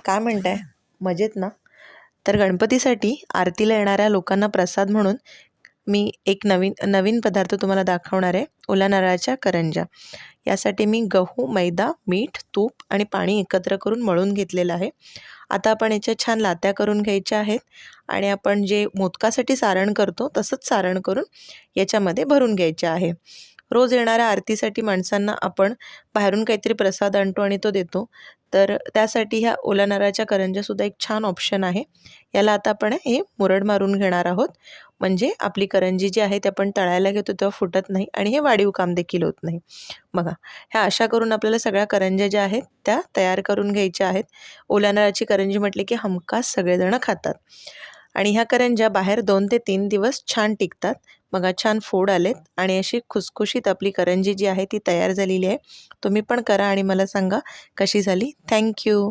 काय म्हणताय? मजेत ना? तर गणपतीसाठी आरतीला येणाऱ्या लोकांना प्रसाद म्हणून मी एक नवीन नवीन पदार्थ तुम्हाला दाखवणार आहे. ओल्या नारळाच्या करंज्या. यासाठी मी गहू, मैदा, मीठ, तूप आणि पाणी एकत्र करून मळून घेतलेलं आहे. आता आपण याच्या छान लात्या करून घ्यायच्या आहेत आणि आपण जे मोदकासाठी सारण करतो तसंच सारण करून याच्यामध्ये भरून घ्यायचे आहे. रोज येणाऱ्या आरतीसाठी माणसांना आपण बाहेरून काहीतरी प्रसाद आणतो आणि तो देतो. तर त्यासाठी ह्या ओल्या नारळाच्या करंज्यासुद्धा एक छान ऑप्शन आहे. याला आता आपण हे मुरड मारून घेणार आहोत. म्हणजे आपली करंजी जी आहे ती आपण तळायला घेतो तेव्हा फुटत नाही आणि हे वाढीव काम देखील होत नाही. बघा, ह्या अशा करून आपल्याला सगळ्या करंज्या ज्या आहेत त्या तयार करून घ्यायच्या आहेत. ओल्या नारळाची करंजी म्हटली की हमखास सगळेजण खातात आणि ह्या करंज्या बाहेर 2 ते 3 दिवस छान टिकतात. बघा, छान फोड आलेत आणि अशी खुसखुशीत आपली करंजी जी आहे ती तयार झालेली आहे. तुम्ही पण करा आणि मला सांगा कशी झाली. Thank you.